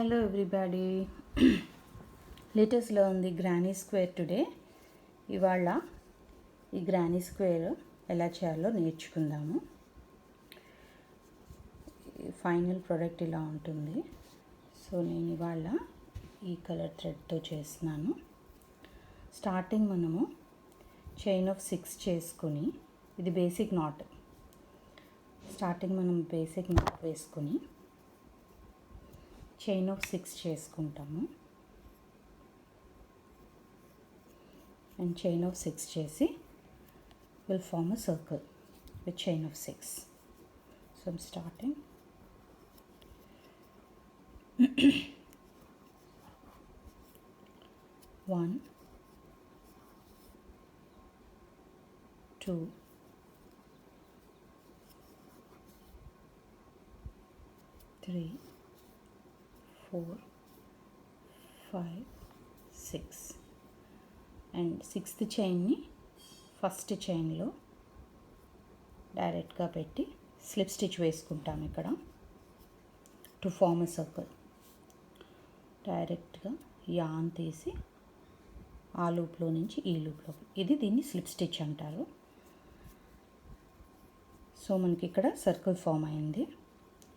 Hello everybody. Let us learn the granny square today. ఇవాళ ఈ granny square ఎలా చేయాలో నేర్చుకుందాము. ఫైనల్ ప్రోడక్ట్ ఇలా ఉంటుంది. సో నేను ఇవాళ ఈ కలర్ థ్రెడ్తో చేస్తున్నాను. స్టార్టింగ్ మనము చైన్ ఆఫ్ 6 చేసుకొని, ఇది బేసిక్ నాట్. స్టార్టింగ్ మనం బేసిక్ నాట్ వేసుకొని చైన్ ఆఫ్ 6 చేసుకుంటాము. అండ్ చైన్ ఆఫ్ 6 చేసి will form a circle with chain of 6. So I'm starting. One, 2, 3, 4, 5, 6 and 6th చైన్ని ఫస్ట్ చైన్లో డైరెక్ట్గా పెట్టి స్లిప్ స్టిచ్ వేసుకుంటాం ఇక్కడ టు ఫార్మ్ ఎ సర్కిల్. డైరెక్ట్గా యాన్ తీసి ఆ లూప్లో నుంచి ఈ లూప్లో, దీన్ని స్లిప్ స్టిచ్ అంటారు. సో మనకి ఇక్కడ సర్కిల్ ఫామ్ అయింది.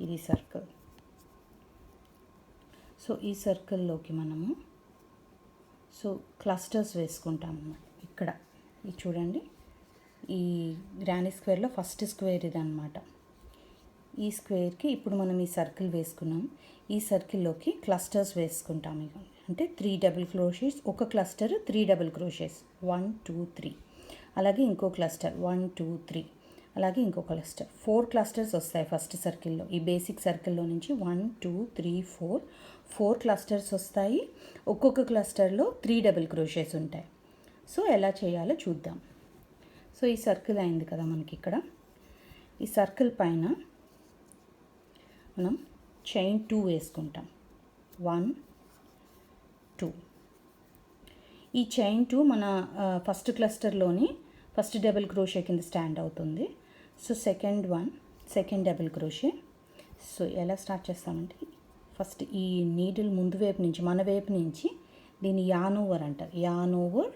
ఇది సర్కిల్. సో ఈ సర్కిల్లోకి మనము క్లస్టర్స్ వేసుకుంటాం అన్నమాట. ఇక్కడ ఇది చూడండి, ఈ గ్రానీ స్క్వేర్లో ఫస్ట్ స్క్వేర్ ఇదన్నమాట. ఈ స్క్వేర్కి ఇప్పుడు మనం ఈ సర్కిల్ వేసుకున్నాం. ఈ సర్కిల్లోకి క్లస్టర్స్ వేసుకుంటాం. అంటే 3 డబుల్ క్రోషెస్, ఒక క్లస్టర్ 3 డబుల్ క్రోషెస్, 1 2 3. అలాగే ఇంకో క్లస్టర్ 1 2 3. అలాగే ఇంకో క్లస్టర్, 4 క్లస్టర్స్ వస్తాయి ఫస్ట్ సర్కిల్లో. ఈ బేసిక్ సర్కిల్లో నుంచి 1 2 3 4 క్లస్టర్స్ వస్తాయి. ఒక్కొక్క క్లస్టర్లో 3 డబుల్ క్రోషెస్ ఉంటాయి. సో ఎలా చేయాలో చూద్దాం. సో ఈ సర్కిల్ అయింది కదా మనకి. ఇక్కడ ఈ సర్కిల్ పైన మనం చైన్ 2 వేసుకుంటాం. 1 2. ఈ చైన్ 2 మన ఫస్ట్ క్లస్టర్లోని ఫస్ట్ డబుల్ క్రోషే కింద స్టాండ్ అవుతుంది. So second double crochet. So ఎలా స్టార్ట్ చేస్తామంటే, ఫస్ట్ ఈ నీడిల్ ముందు వైపు నుంచి, మన వైపు నుంచి దీన్ని యాన్ ఓవర్ అంటారు. An over,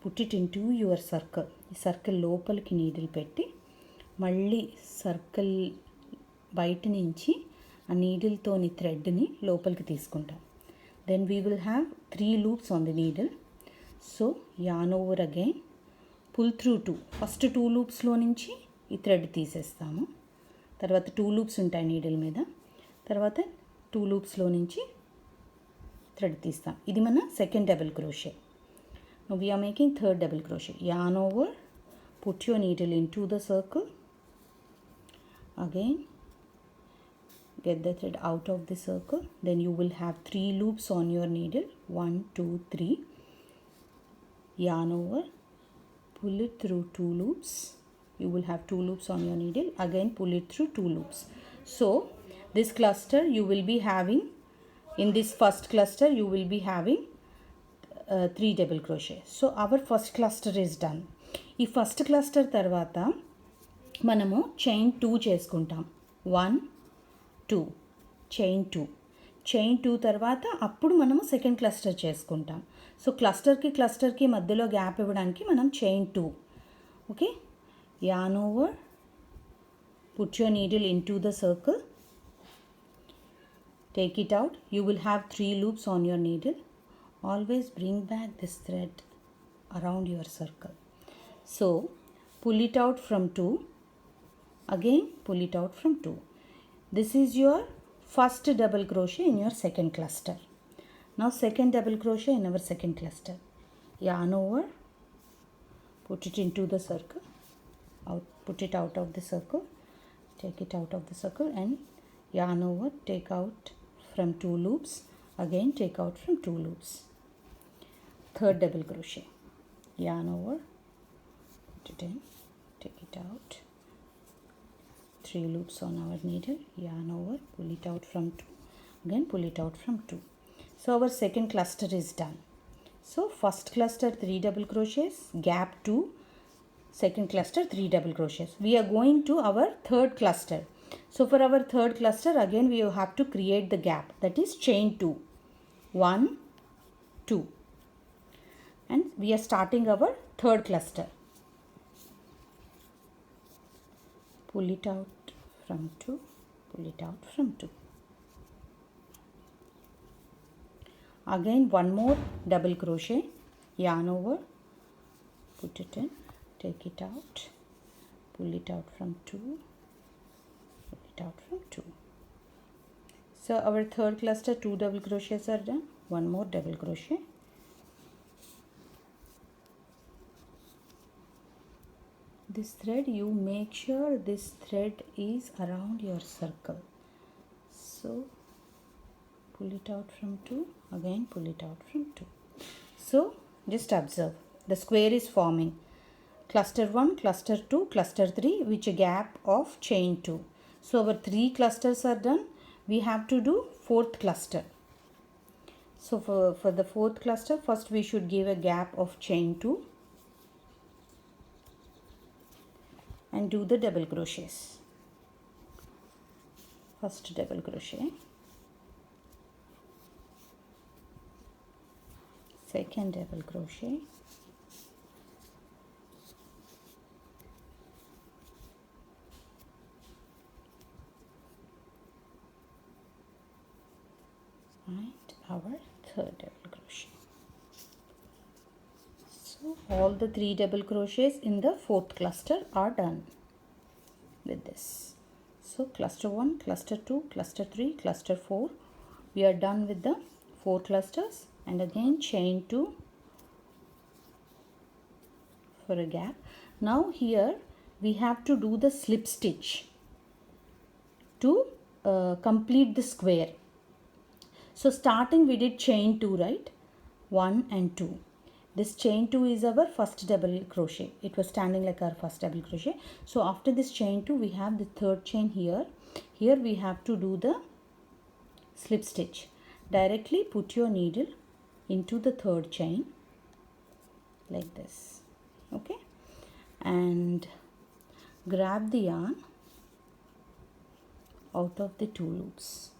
put it in to your circle. ఈ సర్కిల్ లోపలికి నీడిల్ పెట్టి మళ్ళీ సర్కిల్ బయట నుంచి ఆ నీడిల్తోని థ్రెడ్ని లోపలికి తీసుకుంటాం. Then we will have 3 loops on the needle. So yarn over again, pull through 2. First 2 లూప్స్లో నుంచి ఈ థ్రెడ్ తీసేస్తాము. తర్వాత 2 లూప్స్ ఉంటాయి నీడిల్ మీద. తర్వాత 2 లూప్స్లో నుంచి థ్రెడ్ తీస్తాం. ఇది మన second double crochet. we are making third double crochet. Yarn over, put your needle into the circle. Again get the thread out of the circle. Then you will have 3 loops on your needle. 1 2 3. Yarn over, pull it through 2 loops. You will have 2 loops on your needle. Again pull it through 2 loops. So this cluster you will be having, in this first cluster you will be having 3 double crochet. So our first cluster is done. ఈ first cluster తర్వాత మనము chain 2 చేసుకుంటాం. 1 2 chain 2 తర్వాత అప్పుడు మనము second cluster చేసుకుంటాం. So క్లస్టర్కి మధ్యలో gap ఇవ్వడానికి మనం chain 2. Okay, yarn over, put your needle into the circle, take it out. You will have 3 loops on your needle. Always bring back this thread around your circle. So pull it out from 2. Again pull it out from 2. This is your first double crochet in your second cluster. Now second double crochet in our second cluster. Yarn over, put it into the circle, put it out of the circle, take it out of the circle, and yarn over, take out from 2 loops. Again take out from 2 loops. Third double crochet. Yarn over, put it in, take it out. 3 loops on our needle. Yarn over, pull it out from 2. Again pull it out from 2. So our second cluster is done. So first cluster 3 double crochets, gap 2. Second cluster 3 double crochets. We are going to our third cluster. So for our third cluster, again we have to create the gap, that is chain 2. 1, 2. And we are starting our third cluster. Pull it out from 2, pull it out from 2. Again one more double crochet, yarn over, put it in, take it out, pull it out from 2, pull it out from 2. So our third cluster, 2 double crochets are done. One more double crochet. This thread, you make sure this thread is around your circle. So pull it out from 2, again pull it out from 2. So just observe, the square is forming. Cluster 1, cluster 2, cluster 3, which a gap of chain 2. So our 3 clusters are done. We have to do 4th cluster. So for the 4th cluster, first we should give a gap of chain 2 and do the double crochets. First double crochet, second double crochet, and our third double crochet. So all the 3 double crochets in the 4th cluster are done with this. So cluster 1, cluster 2, cluster 3, cluster 4, we are done with the 4 clusters, and again chain 2 for a gap. Now here we have to do the slip stitch to complete the square. So starting we did chain 2, right? 1 and 2. This chain 2 is our first double crochet. It was standing like our first double crochet. So after this chain 2, we have the third chain here. Here we have to do the slip stitch. Directly put your needle into the third chain like this. Okay? And grab the yarn out of the 2 loops.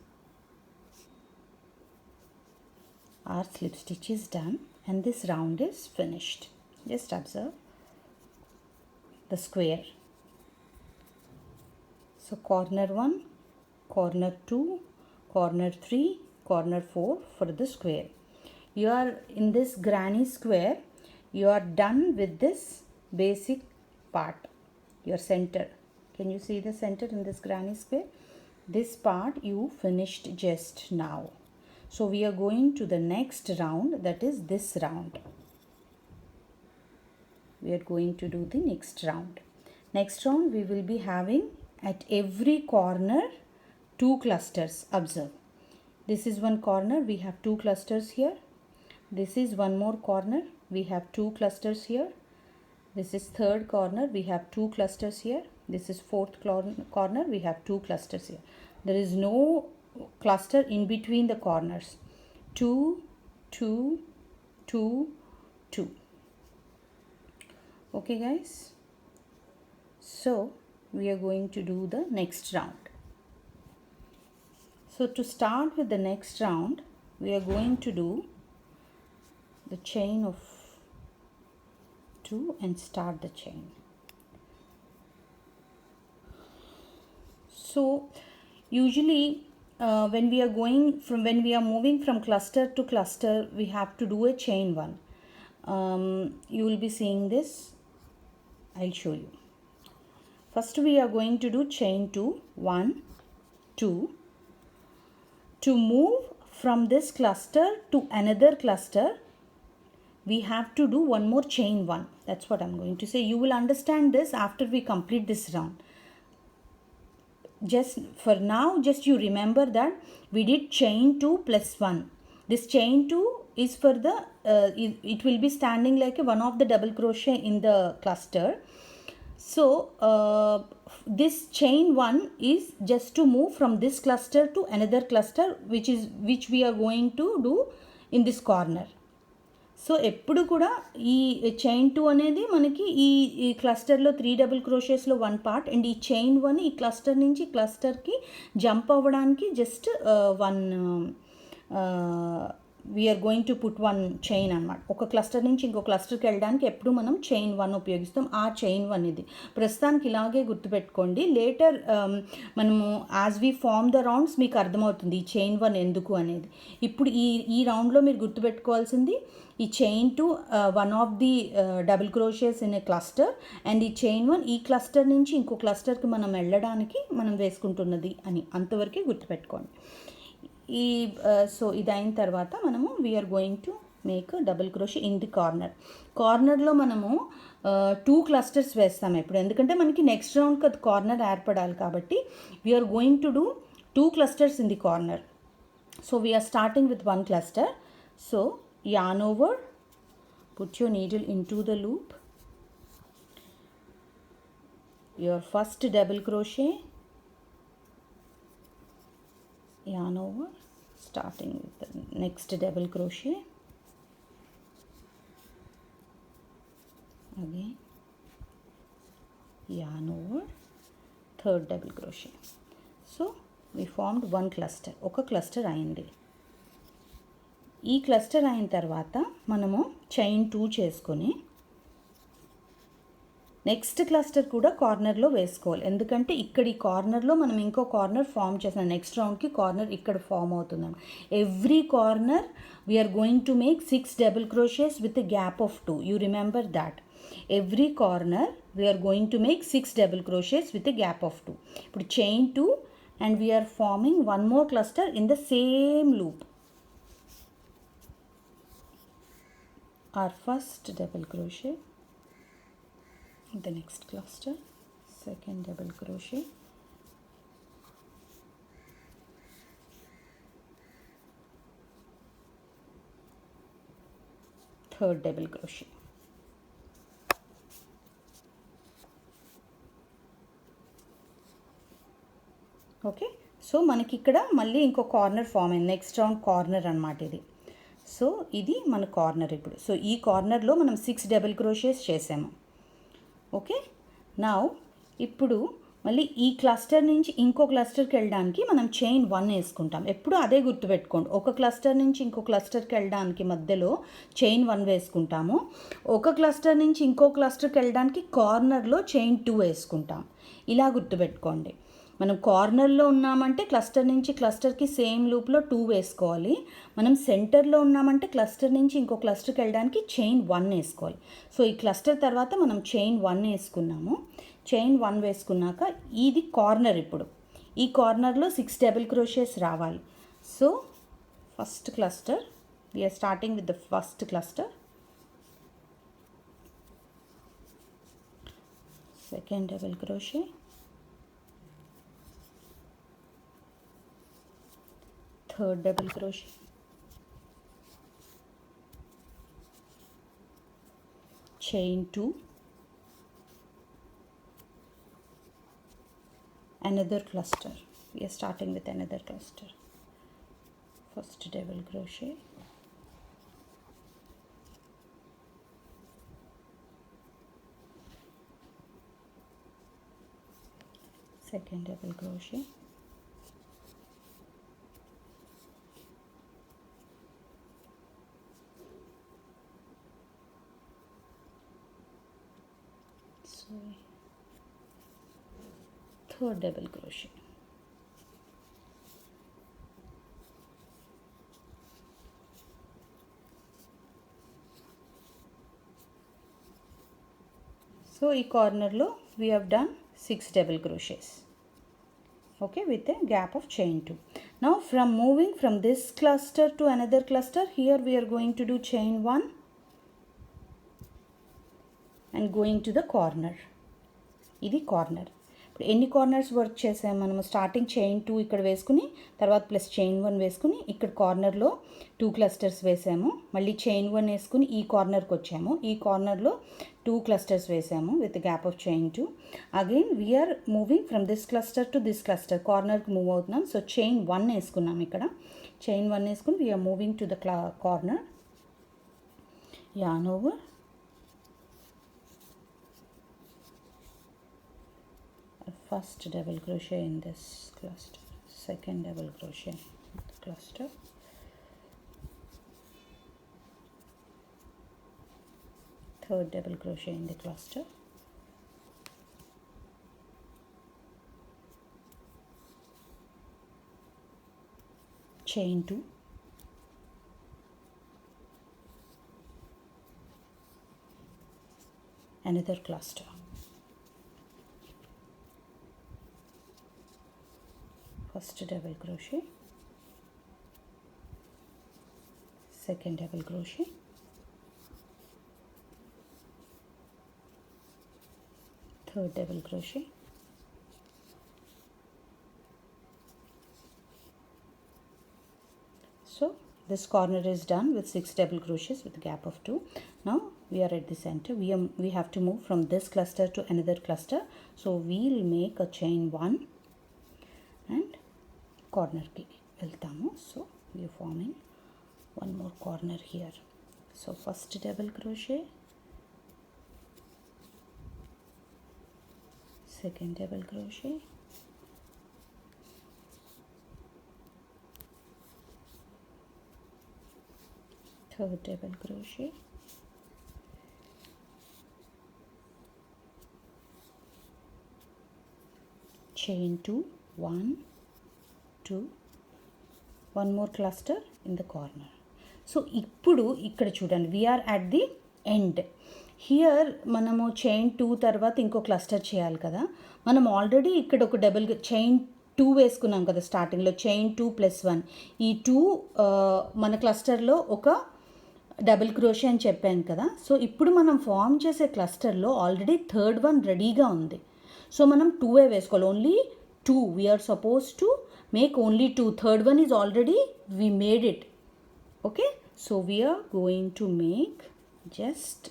Our slip stitch is done and this round is finished. Just observe the square. So corner 1, corner 2, corner 3, corner 4 for the square. You are in this granny square, you are done with this basic part, your center. Can you see the center in this granny square? This part you finished just now. So we are going to the next round, that is this round. We are going to do the next round. Next round we will be having at every corner 2 clusters. Observe. This is one corner, we have 2 clusters here. This is one more corner, we have 2 clusters here. This is third corner, we have 2 clusters here. This is fourth corner, we have 2 clusters here. There is no cluster in between the corners. 2, 2, 2, 2. Okay guys, so we are going to do the next round. So to start with the next round, we are going to do the chain of 2 and start the chain. So usually when we are moving from cluster to cluster, we have to do a chain 1. You will be seeing this. I'll show you. First we are going to do chain 2, 1, 2. To move from this cluster to another cluster, we have to do one more chain 1. That's what I'm going to say. You will understand this after we complete this round. Just for now, just you remember that we did chain 2 plus 1. This chain 2 is for the, it will be standing like one of the double crochet in the cluster. So this chain 1 is just to move from this cluster to another cluster, which we are going to do in this corner. So ఎప్పుడు కూడా ఈ chain 2 అనేది మనకి ఈ క్లస్టర్లో 3 double క్రోషెస్లో 1 part, and ఈ chain 1 ఈ క్లస్టర్ నుంచి క్లస్టర్కి జంప్ అవ్వడానికి just 1 we're going to put 1 chain అనమాట. ఒక క్లస్టర్ నుంచి ఇంకో క్లస్టర్కి వెళ్ళడానికి ఎప్పుడు మనం చైన్ 1 ఉపయోగిస్తాం. ఆ చైన్ 1 ఇది ప్రస్తుతానికి ఇలాగే గుర్తుపెట్టుకోండి. లేటర్ మనము as we form the rounds మీకు అర్థమవుతుంది ఈ చైన్ 1 ఎందుకు అనేది. ఇప్పుడు ఈ రౌండ్లో మీరు గుర్తుపెట్టుకోవాల్సింది ఈ chain 2 one of the double crochets in a cluster, and ఈ చైన్ 1 ఈ క్లస్టర్ నుంచి ఇంకో క్లస్టర్కి మనం వెళ్ళడానికి మనం వేసుకుంటున్నది అని అంతవరకే గుర్తుపెట్టుకోండి. సో ఇది అయిన తర్వాత మనము we're going to make double crochet in the కార్నర్లో మనము 2 క్లస్టర్స్ వేస్తాము ఇప్పుడు, ఎందుకంటే మనకి నెక్స్ట్ రౌండ్కి అది కార్నర్ ఏర్పడాలి కాబట్టి we're going to do 2 clusters in the corner. So we're starting with 1 cluster. So yarn over, put your needle into the loop, your first double crochet, yarn over, starting with the next double crochet, again yarn over, third double crochet. So we formed 1 cluster. ఒక cluster అయింది. ఈ cluster అయిన తర్వాత మనము chain 2 చేసుకొని next cluster కూడా కార్నర్లో వేసుకోవాలి, ఎందుకంటే ఇక్కడ ఈ కార్నర్లో మనం ఇంకో కార్నర్ ఫామ్ చేసాం. నెక్స్ట్ రౌండ్కి కార్నర్ ఇక్కడ ఫామ్ అవుతుంది. Every corner we're going to make 6 double crochets with gap of 2. You remember that. Every corner we're going to make 6 double crochets with gap of 2. ఇప్పుడు chain 2 and we're forming 1 more cluster in the same loop. Our first double crochet in the next cluster, second double crochet, third double crochet. Okay, so మనకి ఇక్కడ మళ్ళీ ఇంకో corner form అయింది. Next round corner అన్నమాట ఇది. So ఇది మన corner ఇప్పుడు. సో ఈ కార్నర్లో మనం 6 డబుల్ క్రోషెస్ చేసాము. ఓకే, నా ఇప్పుడు మళ్ళీ ఈ క్లస్టర్ నుంచి ఇంకో క్లస్టర్కి వెళ్ళడానికి మనం చైన్ 1 వేసుకుంటాం. ఎప్పుడు అదే గుర్తుపెట్టుకోండి. ఒక క్లస్టర్ నుంచి ఇంకో క్లస్టర్కి వెళ్ళడానికి మధ్యలో చైన్ 1 వేసుకుంటాము. ఒక క్లస్టర్ నుంచి ఇంకో క్లస్టర్కి వెళ్ళడానికి కార్నర్లో చైన్ 2 వేసుకుంటాం. ఇలా గుర్తుపెట్టుకోండి. మనం కార్నర్లో ఉన్నామంటే క్లస్టర్ నుంచి క్లస్టర్కి సేమ్ లూప్లో 2 వేసుకోవాలి. మనం సెంటర్లో ఉన్నామంటే క్లస్టర్ నుంచి ఇంకో క్లస్టర్కి వెళ్ళడానికి చైన్ 1 వేసుకోవాలి. సో ఈ క్లస్టర్ తర్వాత మనం చైన్ 1 వేసుకున్నాము. చైన్ 1 వేసుకున్నాక ఇది కార్నర్. ఇప్పుడు ఈ కార్నర్లో 6 డబుల్ క్రోషెస్ రావాలి. So first cluster we're starting with the first cluster, second double crochet, third double crochet, chain 2, another cluster. We are starting with another cluster. First double crochet, second double crochet, third double crochet. So ఈ కార్నర్లో we have done 6 double crochets. Okay, with a gap of chain 2. Now from moving from this cluster to another cluster, here we are going to do chain 1 and going to the corner. ఇది corner. ఇప్పుడు ఎన్ని corners work చేసాము మనము? Starting chain 2 ఇక్కడ వేసుకుని తర్వాత plus chain 1 వేసుకుని ఇక్కడ కార్నర్లో 2 క్లస్టర్స్ వేసాము. మళ్ళీ చైన్ 1 వేసుకుని ఈ కార్నర్కి వచ్చాము. ఈ కార్నర్లో 2 క్లస్టర్స్ వేసాము with gap of chain 2. Again we're moving from this cluster to this cluster, కార్నర్కి మూవ్ అవుతున్నాం. సో చైన్ 1 వేసుకున్నాం. ఇక్కడ చైన్ 1 వేసుకుని we're moving to the corner. yarn over, first double crochet in this cluster, second double crochet in the cluster, third double crochet in the cluster, chain 2, another cluster, first double crochet, second double crochet, third double crochet, so this corner is done with 6 double crochets with a gap of 2. Now we are at the center. We have to move from this cluster to another cluster, so we'll make a chain 1 and corner ki veltamu. So we are forming one more corner here. So first double crochet, second double crochet, third double crochet, chain 2, 1, 2, one more cluster in the corner. So ఇప్పుడు ఇక్కడ చూడండి, we are at the end. Here మనము chain 2 తర్వాత ఇంకో cluster చేయాలి కదా. మనం already ఇక్కడ ఒక డబుల్ చైన్ 2 వేసుకున్నాం కదా స్టార్టింగ్లో, చైన్ 2 + 1. ఈ 2 మన క్లస్టర్లో ఒక డబుల్ క్రోషే అని చెప్పాను కదా. సో ఇప్పుడు మనం ఫామ్ చేసే క్లస్టర్లో ఆల్రెడీ థర్డ్ వన్ రెడీగా ఉంది. సో మనం 2 వేసుకోవాలి, only 2. We're suppose to make only 2. Third one is already we made it. Okay, so we are going to make just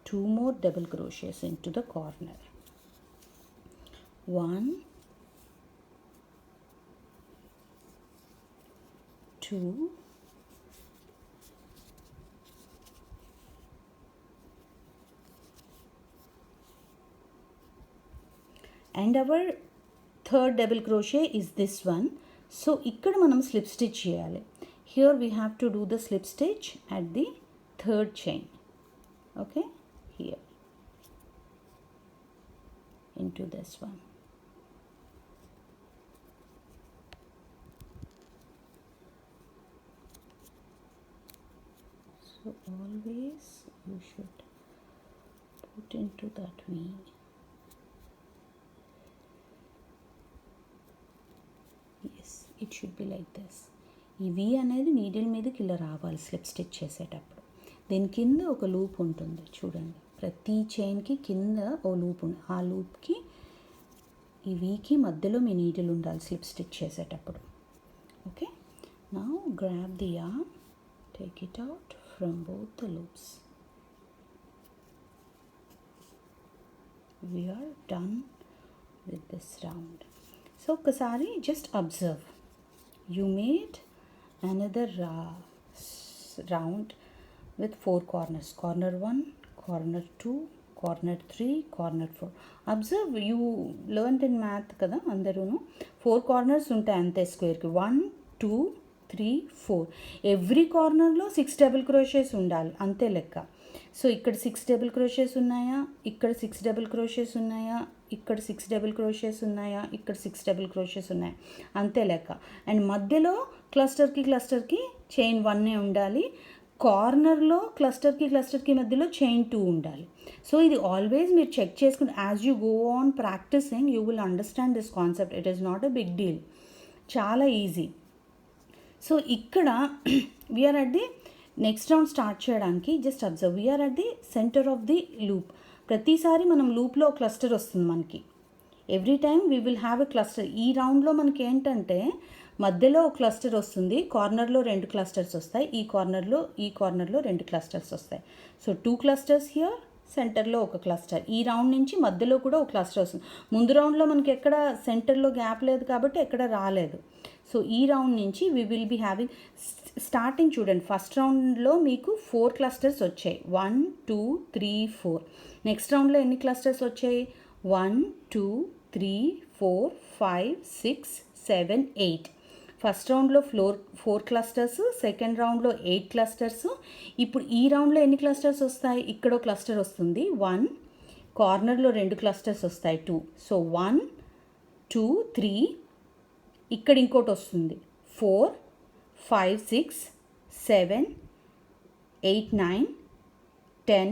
2 more double crochets into the corner. 1, 2, and our third double crochet is this one. So ikkada manam slip stitch cheyali. Here we have to do the slip stitch at the third chain. Okay, here into this one. So always you should put into that V. Yes, it should be like this. ఈ V అనేది needle మీదకి ఇలా రావాలి slip stitch చేసేటప్పుడు. దీని కింద ఒక loop ఉంటుంది చూడండి, ప్రతి చైన్కి కింద ఓ లూప్ ఉంది. ఆ లూప్కి ఈ వీకి మధ్యలో మీ నీడిల్ ఉండాలి స్లిప్ స్టిచ్ చేసేటప్పుడు. Okay, now grab the yarn, take it out from both the loops. We are done with this round. So ఒకసారి just observe, you made another round with 4 corners, corner 1, corner 2, corner 3, corner 4. Observe, you learned in math kada andarunu 4 corners ఉంటాయి అంతే స్క్వేర్కి. 1, 2, 3, 4. Every కార్నర్లో 6 double క్రోషేస్ ఉండాలి అంతే లెక్క. So ఇక్కడ 6 double క్రోషేస్ ఉన్నాయా, ఇక్కడ 6 డబుల్ క్రోషేస్ ఉన్నాయా, ఇక్కడ 6 డబుల్ క్రోషేస్ ఉన్నాయా, ఇక్కడ 6 డబుల్ క్రోషేస్ ఉన్నాయా, అంతే లెక్క. అండ్ మధ్యలో క్లస్టర్కి చైన్ 1 ఉండాలి, కార్నర్లో క్లస్టర్కి మధ్యలో చైన్ 2 ఉండాలి. సో ఇది ఆల్వేస్ మీరు చెక్ చేసుకుంటే as you go on practising you will understand this concept. It is not a big deal, చాలా ఈజీ. సో ఇక్కడ we're at the next round start చేయడానికి just observe, we're at the centre of the loop. ప్రతిసారి మనం లూప్లో cluster వస్తుంది మనకి. Every time we will have a cluster. ఈ రౌండ్లో మనకి ఏంటంటే మధ్యలో ఒక క్లస్టర్ వస్తుంది, కార్నర్లో 2 క్లస్టర్స్ వస్తాయి, ఈ కార్నర్లో 2 క్లస్టర్స్ వస్తాయి. సో 2 క్లస్టర్స్ హియర్, సెంటర్లో ఒక క్లస్టర్. ఈ రౌండ్ నుంచి మధ్యలో కూడా ఒక క్లస్టర్ వస్తుంది. ముందు రౌండ్లో మనకి ఎక్కడ సెంటర్లో గ్యాప్ లేదు కాబట్టి ఎక్కడ రాలేదు. సో ఈ రౌండ్ నుంచి we will be having starting చూడండి, ఫస్ట్ రౌండ్లో మీకు 4 క్లస్టర్స్ వచ్చాయి, 1 2 3 4. నెక్స్ట్ రౌండ్లో ఎన్ని క్లస్టర్స్ వచ్చాయి, 1 2 3 4 5 6 7 8. ఫస్ట్ రౌండ్లో 4 క్లస్టర్స్, సెకండ్ రౌండ్లో 8 క్లస్టర్స్. ఇప్పుడు ఈ రౌండ్లో ఎన్ని క్లస్టర్స్ వస్తాయి, ఇక్కడో క్లస్టర్ వస్తుంది 1, కార్నర్లో 2 క్లస్టర్స్ వస్తాయి 2. సో 1 2 3, ఇక్కడ ఇంకోటి వస్తుంది 4 5 6 7 8 9 10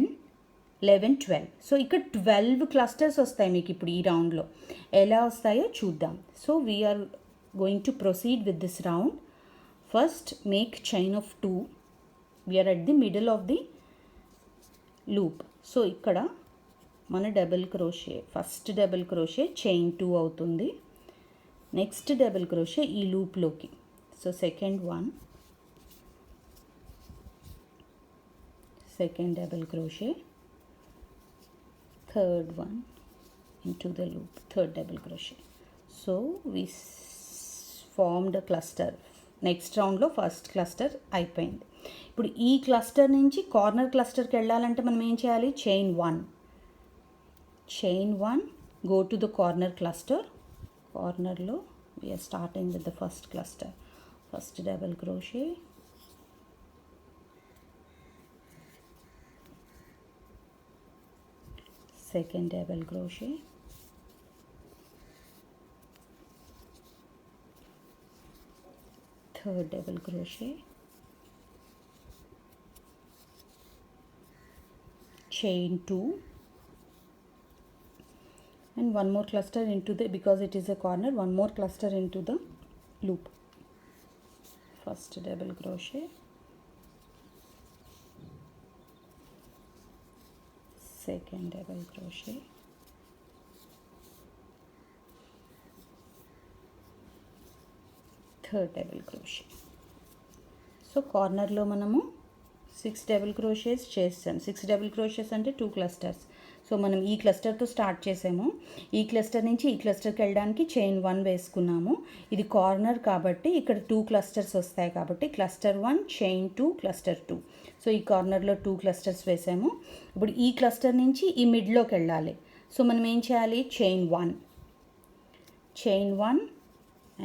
11 12. సో ఇక్కడ 12 క్లస్టర్స్ వస్తాయి మీకు ఇప్పుడు ఈ రౌండ్లో. ఎలా వస్తాయో చూద్దాం. So we're going to proceed with this round. First make chain of 2. We're at the middle of the loop. So ఇక్కడ మన double crochet, first double crochet chain 2 అవుతుంది. నెక్స్ట్ డబుల్ క్రోషే ఈ లూప్లోకి. So second one, second double crochet, third one into the loop, third double crochet. So we formed a cluster. Next రౌండ్లో first cluster అయిపోయింది. ఇప్పుడు ఈ cluster నుంచి corner క్లస్టర్కి వెళ్ళాలంటే మనం ఏం చేయాలి, chain 1, chain 1, go to the corner cluster. కార్నర్లో we're starting with the first cluster. First double crochet, second double crochet, third double crochet, chain 2, and one more cluster into the, because it is a corner, one more cluster into the loop. First double crochet, second double crochet, third double crochet. So కార్నర్లో మనము 6 double క్రోషేస్ చేస్తాం. 6 double క్రోషేస్ అంటే 2 clusters. So మనం ఈ క్లస్టర్తో start చేసాము. ఈ cluster నుంచి ఈ క్లస్టర్కి వెళ్ళడానికి చైన్ 1 వేసుకున్నాము. ఇది కార్నర్ కాబట్టి ఇక్కడ 2 క్లస్టర్స్ వస్తాయి కాబట్టి క్లస్టర్ 1 చైన్ 2 క్లస్టర్ 2. సో ఈ కార్నర్లో 2 క్లస్టర్స్ వేసాము. ఇప్పుడు ఈ క్లస్టర్ నుంచి ఈ మిడ్లోకి వెళ్ళాలి. సో మనం ఏం చేయాలి, chain 1, chain 1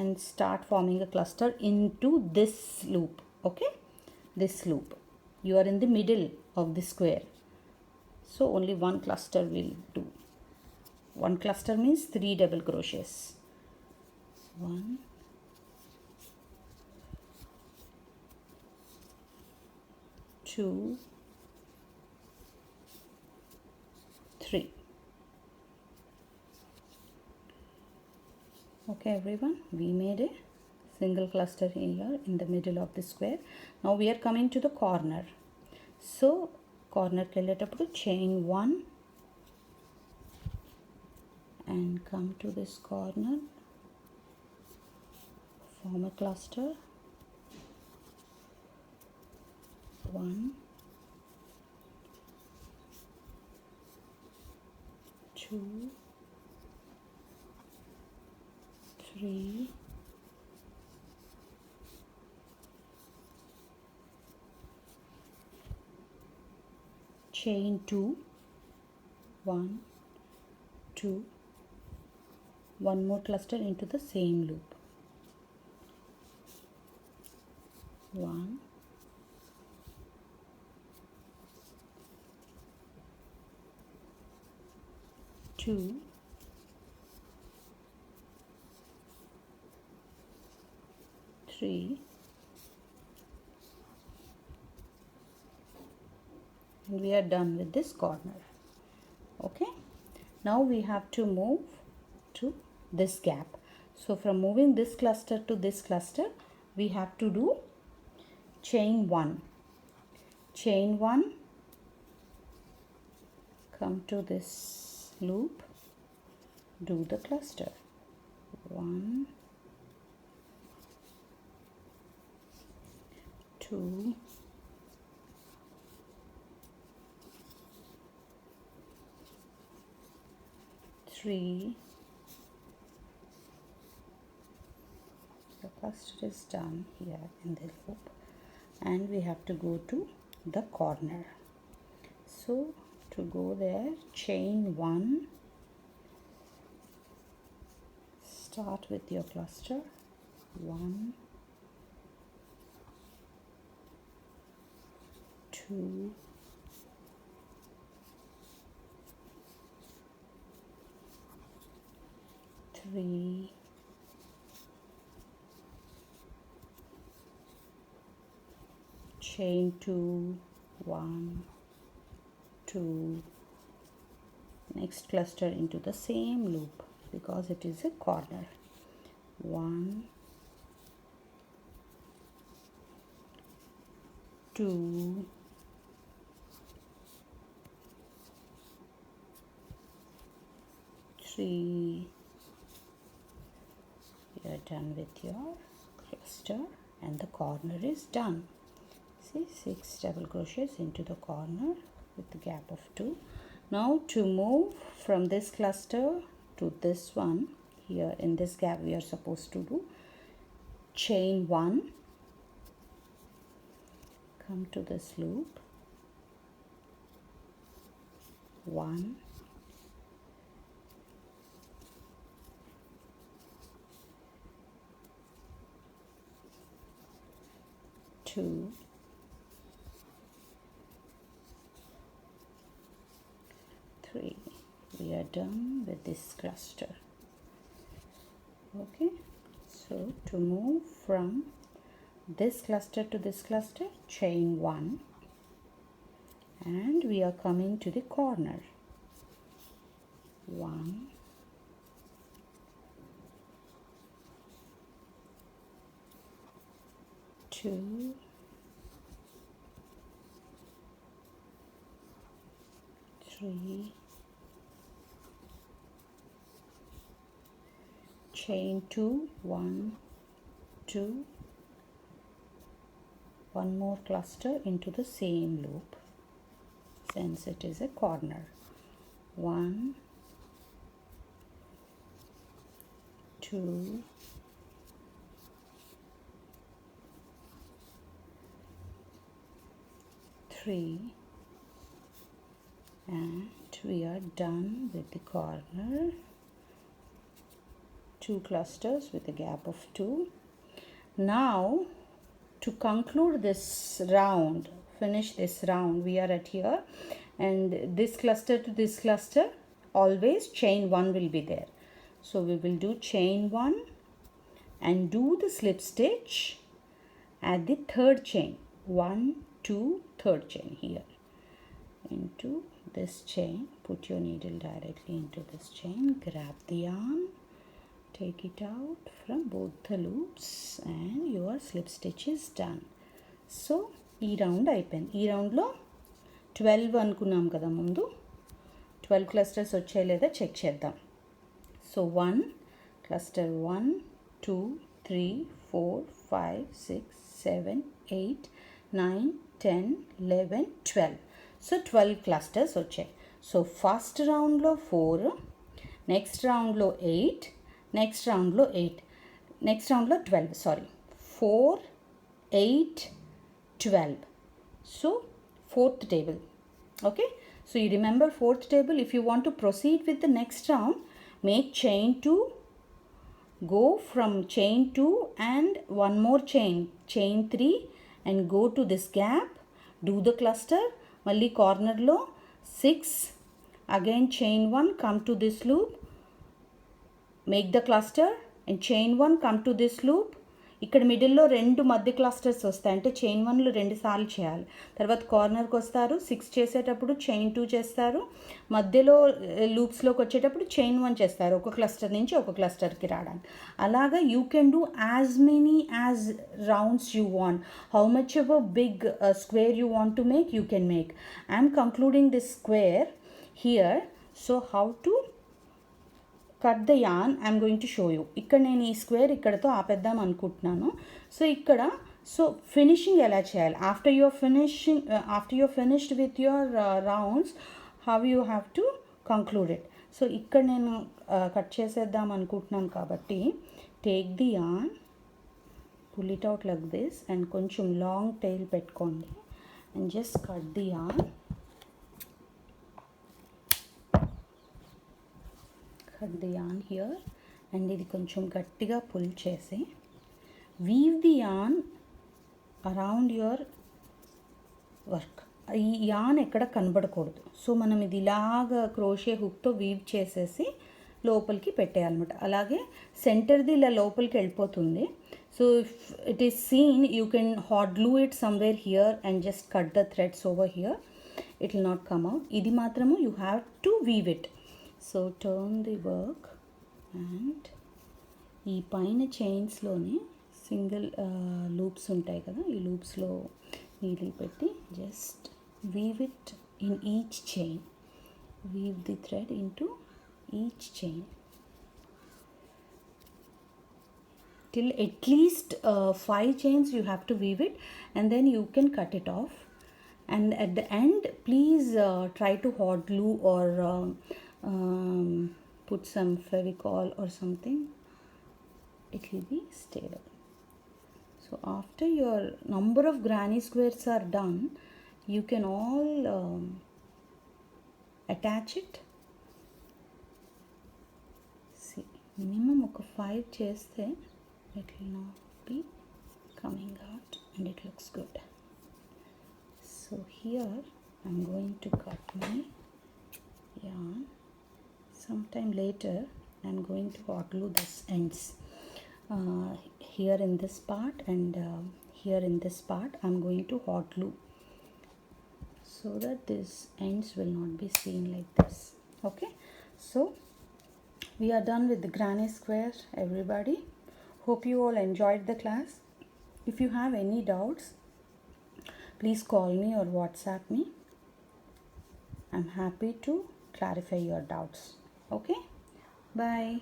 and start forming a cluster into this loop. Okay, this loop, you are in the middle of the square, so only one cluster will do. One cluster means 3 double crochets. 1 2 3. Okay everyone, we made a single cluster here in the middle of the square. Now we are coming to the corner. So corner ke velletappudu chain 1 and come to this corner, form a cluster, 1 2 3 chain 2, 1 2, one more cluster into the same loop, 1 2 3 and we are done with this corner. Okay, now we have to move to this gap. So from moving this cluster to this cluster, we have to do chain 1, chain 1, come to this loop, do the cluster, 1 2 3, the cluster is done here in the loop, and we have to go to the corner. So to go there, chain 1, start with your cluster 1, 2, 3, 2, 1, 2, next cluster into the same loop because it is a corner, 1, 2, 3, you are done with your cluster and the corner is done. See, 6 double crochets into the corner with the gap of 2. Now to move from this cluster to this one, here in this gap we are supposed to do chain 1, come to this loop, 1, 2, 3. We are done with this cluster. Okay, so to move from this cluster to this cluster, chain 1, and we are coming to the corner, 1, 2, 3, chain 2, 1, 2, one more cluster into the same loop since it is a corner, 1, 2, 3, and we are done with the corner, 2 clusters with a gap of 2. Now to conclude this round, finish this round, we are at here, and this cluster to this cluster always chain 1 will be there. So we will do chain 1 and do the slip stitch at the third chain, 1, 2, third chain here into this chain. Put your needle directly into this chain, grab the yarn, take it out from both the loops, and your slip stitch is done. So ఈ round అయిపోయింది. ఈ రౌండ్లో 12 అనుకున్నాం కదా ముందు, 12 clusters వచ్చాయి లేదా check చేద్దాం. So 1 cluster 1, 2, 3, 4, 5, 6, 7, 8, 9, 10, 11, 12. సో 12 క్లస్టర్స్ వచ్చాయి. సో ఫస్ట్ రౌండ్లో 4, నెక్స్ట్ రౌండ్లో 8, నెక్స్ట్ రౌండ్లో 8, నెక్స్ట్ రౌండ్లో 12, sorry 4, 8, 12. So fourth table. Okay, so you remember fourth table. If you want to proceed with the next round, make chain 2, go from chain 2 and one more chain 3, and go to this gap, do the cluster, malli corner lo 6, again chain 1, come to this loop, make the cluster and chain 1, come to this loop. ఇక్కడ మిడిల్లో 2 మధ్య clusters వస్తాయి, అంటే chain 1లో 2 సార్లు చేయాలి. తర్వాత కార్నర్కి వస్తారు, 6 చేసేటప్పుడు చైన్ 2 చేస్తారు, మధ్యలో లూప్స్లోకి వచ్చేటప్పుడు చైన్ 1 చేస్తారు, ఒక క్లస్టర్ నుంచి ఒక క్లస్టర్కి రావడానికి. అలాగా you can do as many as rounds you want, how much ever big square you want to make, you can make. I'm concluding this square here. So how to cut the yarn I'm going to show you. ఇక్కడ నేను ఈ square ఇక్కడతో ఆపేద్దాం అనుకుంటున్నాను. So ఇక్కడ finishing ఎలా చేయాలి, after your finished with your rounds, how you have to conclude it. So ఇక్కడ నేను కట్ చేసేద్దాం అనుకుంటున్నాను కాబట్టి take the an pull it out like this and కొంచెం లాంగ్ టైల్ పెట్టుకోండి and just cut the yarn. Cut the yarn here and ఇది కొంచెం గట్టిగా పుల్ చేసి weave the yarn around your work. ఈ యాన్ ఎక్కడ కనబడకూడదు. సో మనం ఇది ఇలాగా క్రోషే హుక్తో వీవ్ చేసేసి లోపలికి పెట్టేయాలన్నమాట. అలాగే సెంటర్ది ఇలా లోపలికి వెళ్ళిపోతుంది. So if it is seen you can hot glue it somewhere here and just cut the threads over here. It will not come out. ఇది మాత్రము you have to weave it. So turn the work and ఈ పైన చైన్స్లోనే single loops ఉంటాయి కదా, ఈ లూప్స్లో needle పెట్టి just weave it in each chain. Weave the thread into each chain till at least 5 chains you have to weave it, and then you can cut it off. And at the end please try to hot glue or put some Fevicol or something. It will be stable. So after your number of granny squares are done, you can all attach it. See, minimum ఒక 5 చేస్తే it will not be coming out and it looks good. So here I'm going to cut my yarn. Sometime later I'm going to hot glue this ends here in this part and here in this part I'm going to hot glue so that this ends will not be seen like this. Okay, so we are done with the granny square, everybody. Hope you all enjoyed the class. If you have any doubts, please call me or WhatsApp me. I'm happy to clarify your doubts. Okay, bye.